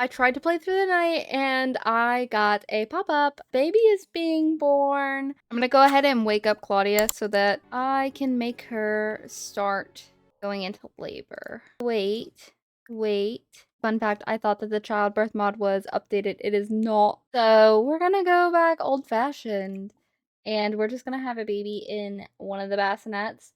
I tried to play through the night and I got a pop-up. Baby is being born. I'm gonna go ahead and wake up Claudia so that I can make her start going into labor. Wait. Fun fact, I thought that the childbirth mod was updated. It is not. So we're gonna go back old-fashioned and we're just gonna have a baby in one of the bassinets.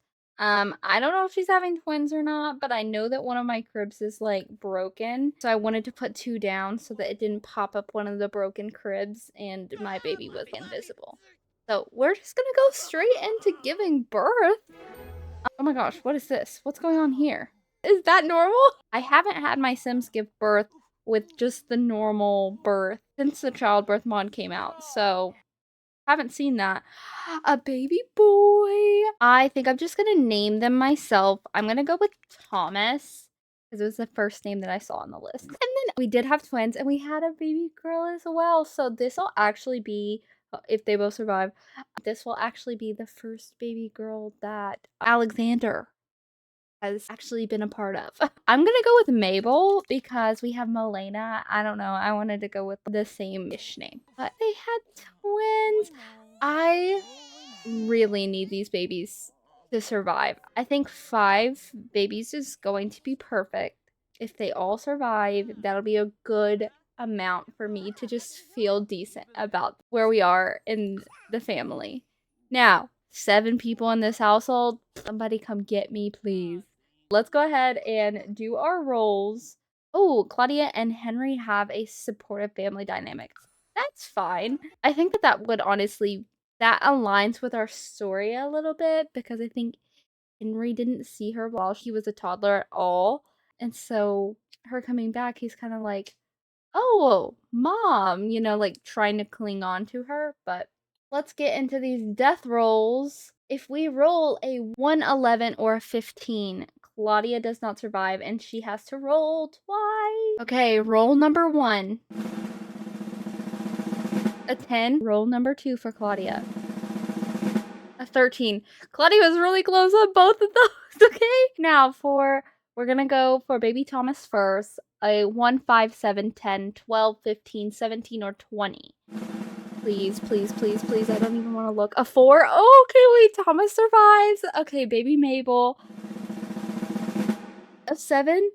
I don't know if she's having twins or not, but I know that one of my cribs is like broken. So I wanted to put 2 down so that it didn't pop up one of the broken cribs and my baby was invisible. So we're just gonna go straight into giving birth. Oh my gosh, what is this? What's going on here? Is that normal? I haven't had my Sims give birth with just the normal birth since the childbirth mod came out. So haven't seen that. A baby boy. I think I'm just gonna name them myself. I'm gonna go with Thomas because it was the first name that I saw on the list. And then we did have twins and we had a baby girl as well. So this will actually be, if they both survive, this will actually be the first baby girl that Alexander has actually been a part of. I'm gonna go with Mabel because we have Milena. I don't know. I wanted to go with the same-ish name. But they had twins. I really need these babies to survive. I think 5 babies is going to be perfect. If they all survive, that'll be a good amount for me to just feel decent about where we are in the family. Now, 7 people in this household. Somebody come get me, please. Let's go ahead and do our roles. Oh, Claudia and Henry have a supportive family dynamic. That's fine. I think that that would honestly, that aligns with our story a little bit because I think Henry didn't see her while he was a toddler at all. And so her coming back, he's kind of like, oh, mom, you know, like trying to cling on to her. But let's get into these death rolls. If we roll a 1, 11, or a 15, Claudia does not survive and she has to roll twice. Okay, roll number 1. A 10. Roll number 2 for Claudia. A 13. Claudia was really close on both of those, okay? Now we're gonna go for baby Thomas first. A 1, 5, 7, 10, 12, 15, 17, or 20. Please, please, please, please. I don't even want to look. A 4. Oh, okay, wait. Thomas survives. Okay, baby Mabel. A 7?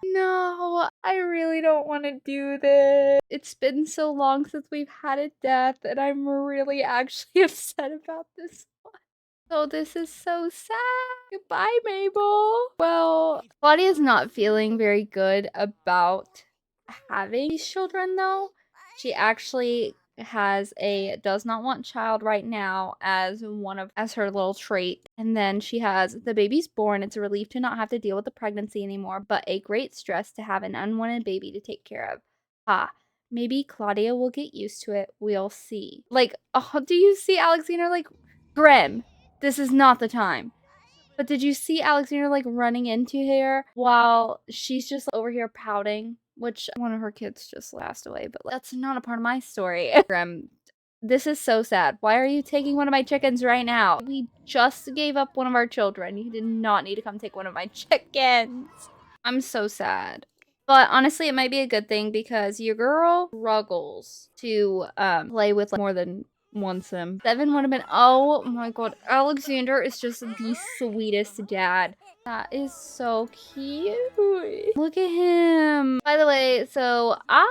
No, I really don't want to do this. It's been so long since we've had a death, and I'm really actually upset about this one. So this is so sad. Goodbye, Mabel. Well, Claudia's not feeling very good about having these children, though. She actually has a does not want child right now as her little trait. And then she has the baby's born. It's a relief to not have to deal with the pregnancy anymore, but a great stress to have an unwanted baby to take care of. Maybe Claudia will get used to it. We'll see. Like, oh, do you see Alexander like Grim? This is not the time. But did you see Alexander like running into her while she's just over here pouting? Which one of her kids just passed away, but that's not a part of my story. This is so sad. Why are you taking one of my chickens right now? We just gave up one of our children. You did not need to come take one of my chickens. I'm so sad. But honestly, it might be a good thing because your girl struggles to play with like, more than one sim. 7 would have been, oh my god, Alexander is just the sweetest dad. That is so cute. Look at him. By the way, so I've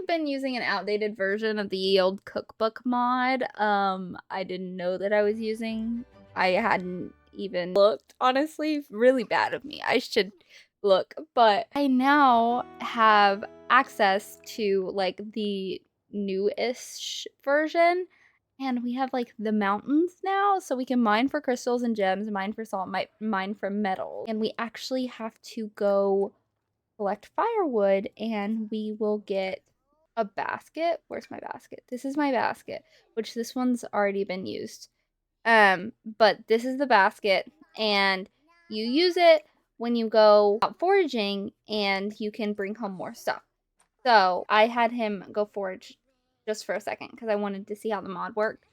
been using an outdated version of the old cookbook mod. I didn't know that I was using. I hadn't even looked, honestly. Really bad of me. I should look, but I now have access to like the newish version. And we have like the mountains now, so we can mine for crystals and gems, mine for salt, mine for metal. And we actually have to go collect firewood and we will get a basket. Where's my basket? This is my basket, which this one's already been used. But this is the basket and you use it when you go out foraging and you can bring home more stuff. So I had him go forage just for a second because I wanted to see how the mod worked.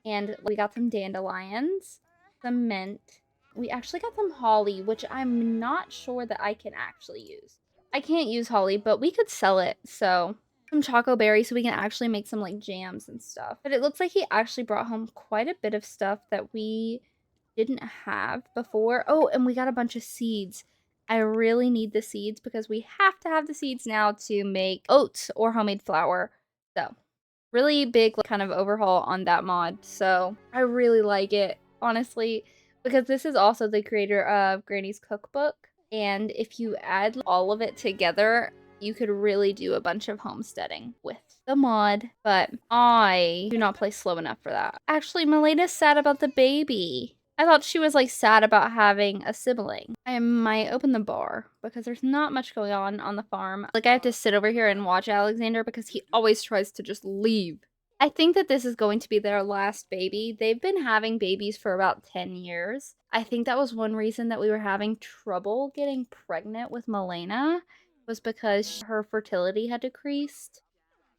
And we got some dandelions, some mint. We actually got some holly, which I'm not sure that I can actually use. I can't use holly, but we could sell it. So some choco berries so we can actually make some like jams and stuff. But it looks like he actually brought home quite a bit of stuff that we didn't have before. Oh, and we got a bunch of seeds. I really need the seeds because we have to have the seeds now to make oats or homemade flour. So really big kind of overhaul on that mod. So I really like it, honestly, because this is also the creator of Granny's Cookbook. And if you add all of it together, you could really do a bunch of homesteading with the mod. But I do not play slow enough for that. Actually, Melena's sad about the baby. I thought she was like sad about having a sibling. I might open the bar because there's not much going on the farm. Like I have to sit over here and watch Alexander because he always tries to just leave. I think that this is going to be their last baby. They've been having babies for about 10 years. I think that was one reason that we were having trouble getting pregnant with Melena was because her fertility had decreased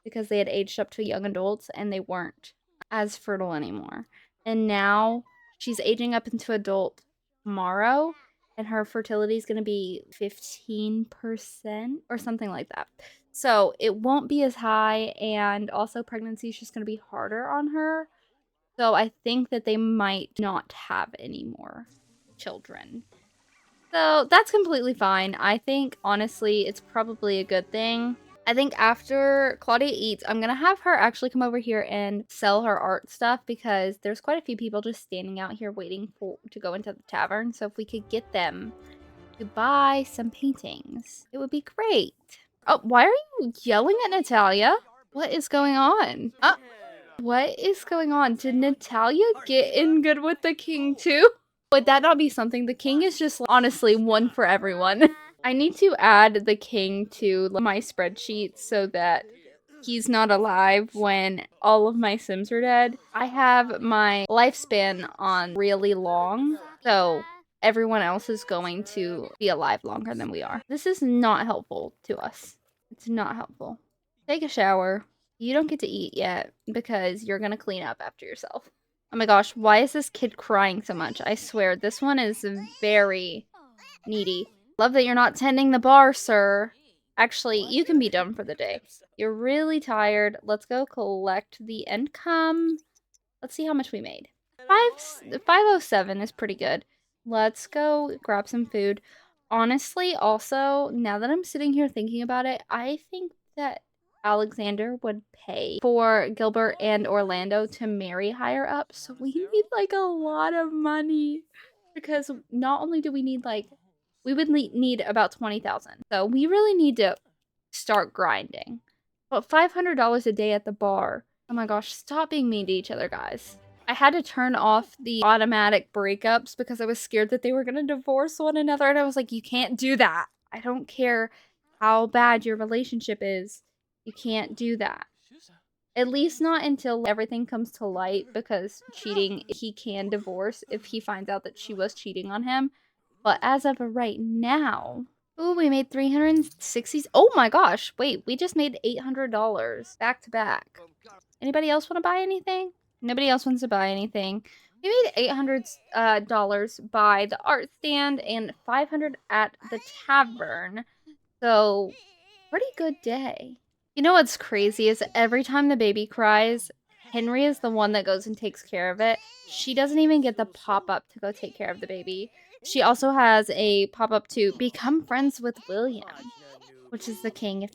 because they had aged up to young adults and they weren't as fertile anymore. And now she's aging up into adult tomorrow and her fertility is going to be 15% or something like that. So it won't be as high, and also pregnancy is just going to be harder on her. So I think that they might not have any more children. So that's completely fine. I think, honestly, it's probably a good thing. I think after Claudia eats, I'm gonna have her actually come over here and sell her art stuff because there's quite a few people just standing out here waiting to go into the tavern. So if we could get them to buy some paintings, it would be great. Oh, why are you yelling at Natalia? What is going on? What is going on? Did Natalia get in good with the king too? Would that not be something? The king is just honestly one for everyone. I need to add the king to my spreadsheet so that he's not alive when all of my Sims are dead. I have my lifespan on really long, so everyone else is going to be alive longer than we are. This is not helpful to us. It's not helpful. Take a shower. You don't get to eat yet because you're gonna clean up after yourself. Oh my gosh, why is this kid crying so much? I swear, this one is very needy. Love that you're not tending the bar, sir. Actually, you can be done for the day. You're really tired. Let's go collect the income. Let's see how much we made. 507 is pretty good. Let's go grab some food. Honestly, also, now that I'm sitting here thinking about it, I think that Alexander would pay for Gilbert and Orlando to marry higher up. So we need like a lot of money because not only do we need like we would need about 20,000. So we really need to start grinding. But $500 a day at the bar. Oh my gosh, stop being mean to each other, guys. I had to turn off the automatic breakups because I was scared that they were going to divorce one another. And I was like, you can't do that. I don't care how bad your relationship is. You can't do that. At least not until everything comes to light, because cheating, he can divorce if he finds out that she was cheating on him. But as of right now, ooh, we made 360. Oh my gosh, wait, we just made $800 back to back. Anybody else want to buy anything? Nobody else wants to buy anything. We made $800 by the art stand and 500 at the tavern. So, pretty good day. You know what's crazy is every time the baby cries, Henry is the one that goes and takes care of it. She doesn't even get the pop-up to go take care of the baby. She also has a pop-up to become friends with William, which is the king.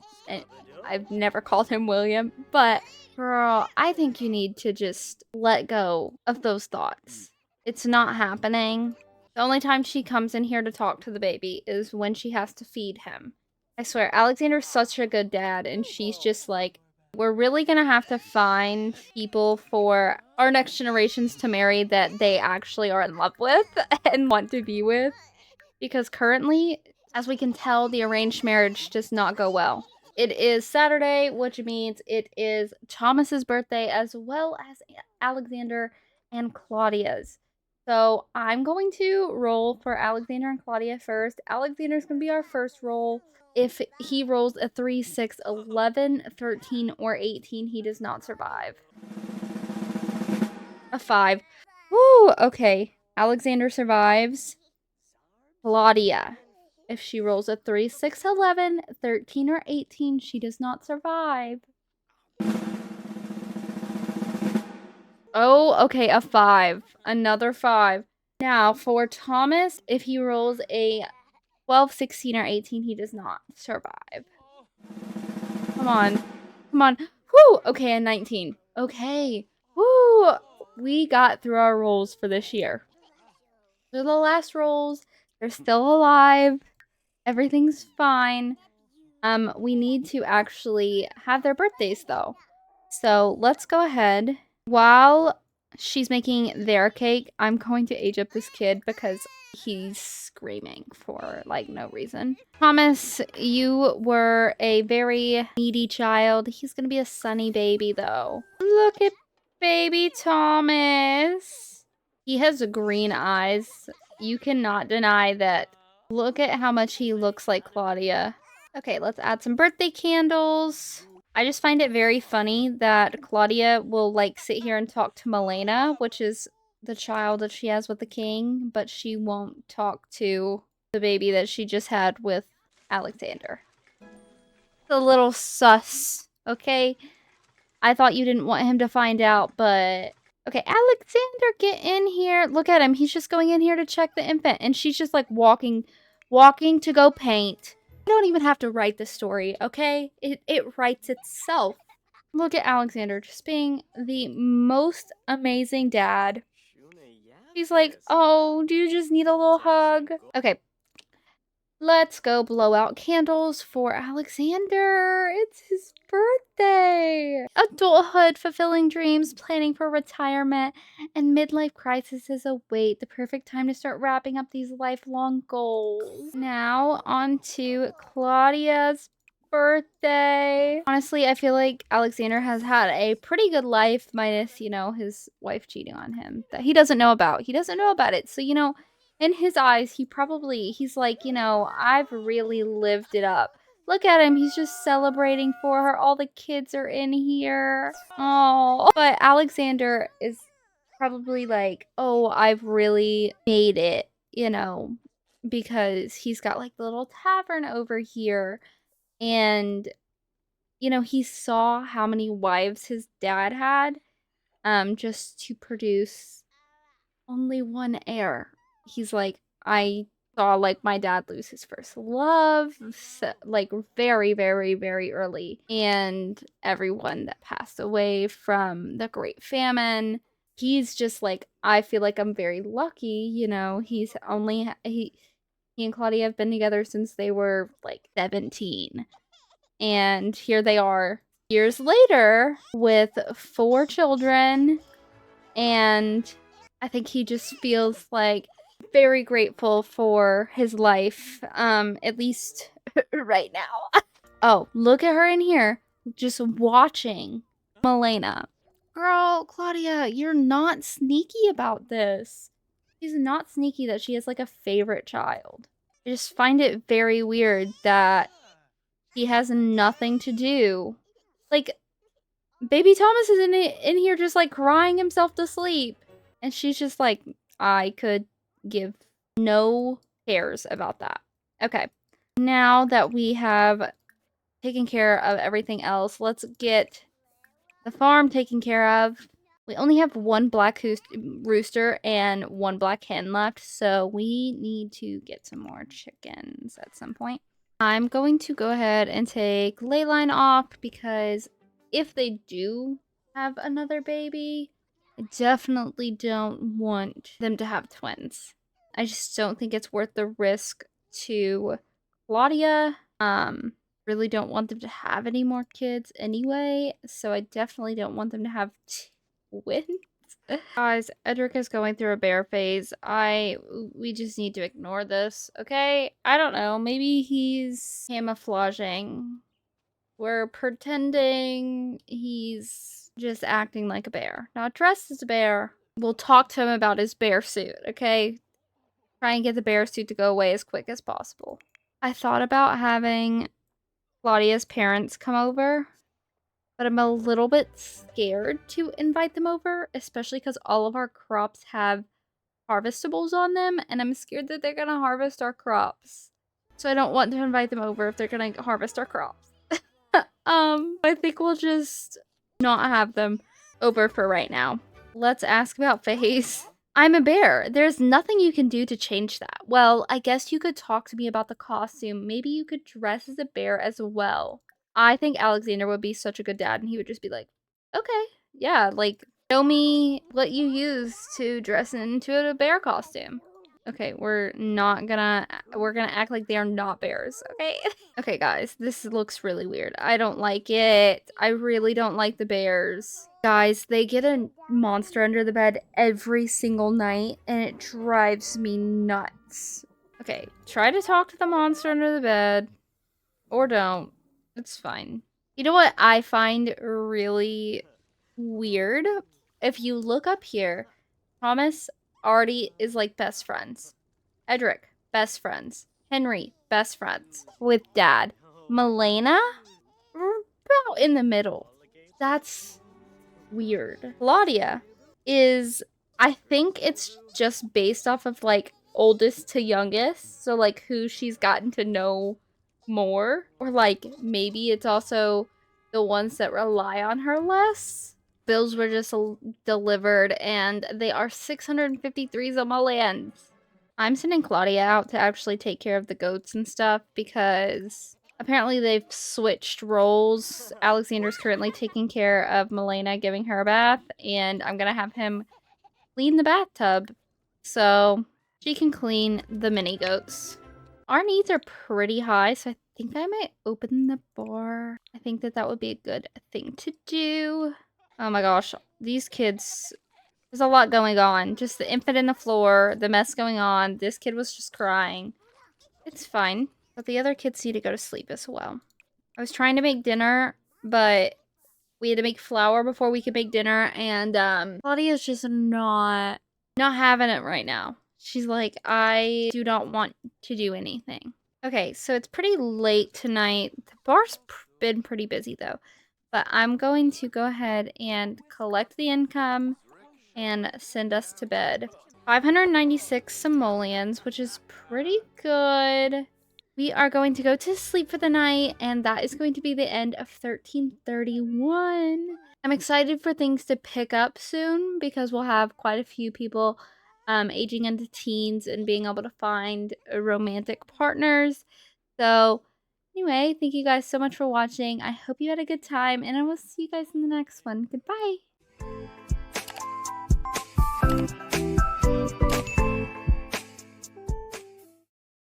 I've never called him William, but girl, I think you need to just let go of those thoughts. It's not happening. The only time she comes in here to talk to the baby is when she has to feed him. I swear, Alexander's such a good dad, and she's just like, we're really gonna have to find people for our next generations to marry that they actually are in love with and want to be with. Because currently, as we can tell, the arranged marriage does not go well. It is Saturday, which means it is Thomas's birthday as well as Alexander and Claudia's. So I'm going to roll for Alexander and Claudia first. Alexander's going to be our first roll. If he rolls a 3, 6, 11, 13, or 18, he does not survive. A 5. Woo! Okay. Alexander survives. Claudia. If she rolls a 3, 6, 11, 13, or 18, she does not survive. Oh, okay, a 5. Another 5. Now, for Thomas, if he rolls a 12, 16, or 18, he does not survive. Come on. Come on. Whoo! Okay, a 19. Okay. Woo! We got through our rolls for this year. They're the last rolls. They're still alive. Everything's fine. We need to actually have their birthdays, though. So let's go ahead. While she's making their cake, I'm going to age up this kid because he's screaming for, like, no reason. Thomas, you were a very needy child. He's gonna be a sunny baby, though. Look at baby Thomas. He has green eyes. You cannot deny that. Look at how much he looks like Claudia. Okay, let's add some birthday candles. I just find it very funny that Claudia will, like, sit here and talk to Milena, which is the child that she has with the king, but she won't talk to the baby that she just had with Alexander. It's a little sus, okay? I thought you didn't want him to find out, but... Okay, Alexander, get in here. Look at him. He's just going in here to check the infant, and she's just, like, walking to go paint. I don't even have to write the story, okay? It writes itself. Look at Alexander just being the most amazing dad. He's like, oh, do you just need a little hug? Okay. Let's go blow out candles for Alexander. It's his birthday. Adulthood, fulfilling dreams, planning for retirement, and midlife crises await. The perfect time to start wrapping up these lifelong goals. Now, on to Claudia's birthday. Honestly, I feel like Alexander has had a pretty good life, minus, you know, his wife cheating on him that he doesn't know about. He doesn't know about it. So, you know, in his eyes, he's like, you know, I've really lived it up. Look at him. He's just celebrating for her. All the kids are in here. Oh, but Alexander is probably like, oh, I've really made it, you know, because he's got, like, the little tavern over here. And, you know, he saw how many wives his dad had, just to produce only one heir. He's like, I saw, like, my dad lose his first love, like, very, very, very early. And everyone that passed away from the Great Famine. He's just like, I feel like I'm very lucky, you know. He and Claudia have been together since they were, like, 17. And here they are years later with 4 children. And I think he just feels, like, very grateful for his life, at least right now. Oh, look at her in here, just watching Milena. Girl, Claudia, you're not sneaky about this. She's not sneaky that she has, like, a favorite child. I just find it very weird that he has nothing to do. Like, baby Thomas is in here just, like, crying himself to sleep. And she's just like, I could give no cares about that. Okay. Now that we have taken care of everything else, let's get the farm taken care of. We only have 1 black rooster and 1 black hen left, so we need to get some more chickens at some point. I'm going to go ahead and take Leyline off because if they do have another baby, I definitely don't want them to have twins. I just don't think it's worth the risk to Claudia. Really don't want them to have any more kids anyway, so I definitely don't want them to have twins. Guys, Edric is going through a bear phase. We just need to ignore this, okay? I don't know. Maybe he's camouflaging. We're pretending he's just acting like a bear. Not dressed as a bear. We'll talk to him about his bear suit, okay? Try and get the bear suit to go away as quick as possible. I thought about having Claudia's parents come over, but I'm a little bit scared to invite them over, especially because all of our crops have harvestables on them, and I'm scared that they're gonna harvest our crops. So I don't want to invite them over if they're gonna harvest our crops. I think we'll just not have them over for right now. Let's ask about Face. I'm a bear. There's nothing you can do to change that. Well, I guess you could talk to me about the costume. Maybe you could dress as a bear as well. I think Alexander would be such a good dad, and he would just be like, okay, yeah, like, show me what you use to dress into a bear costume. Okay, we're gonna act like they are not bears, okay? Okay, guys, this looks really weird. I don't like it. I really don't like the bears. Guys, they get a monster under the bed every single night, and it drives me nuts. Okay, try to talk to the monster under the bed. Or don't. It's fine. You know what I find really weird? If you look up here, Thomas already is like best friends. Edric, best friends. Henry, best friends. With Dad. Milena? About in the middle. That's weird. Claudia is, I think it's just based off of like oldest to youngest. So like who she's gotten to know more. Or like maybe it's also the ones that rely on her less. Bills were just delivered and they are 653 simoleons. I'm sending Claudia out to actually take care of the goats and stuff because apparently they've switched roles. Alexander's currently taking care of Milena, giving her a bath, and I'm gonna have him clean the bathtub so she can clean the mini goats. Our needs are pretty high, so I think I might open the bar. I think that would be a good thing to do. Oh my gosh, these kids, there's a lot going on. Just the infant in the floor, the mess going on. This kid was just crying. It's fine. But the other kids need to go to sleep as well. I was trying to make dinner, but we had to make flour before we could make dinner. And Claudia's just not having it right now. She's like, I do not want to do anything. Okay, so it's pretty late tonight. The bar's been pretty busy though. But I'm going to go ahead and collect the income and send us to bed. 596 simoleons, which is pretty good. We are going to go to sleep for the night, and that is going to be the end of 1331. I'm excited for things to pick up soon because we'll have quite a few people aging into teens and being able to find romantic partners. So anyway, thank you guys so much for watching. I hope you had a good time, and I will see you guys in the next one. Goodbye.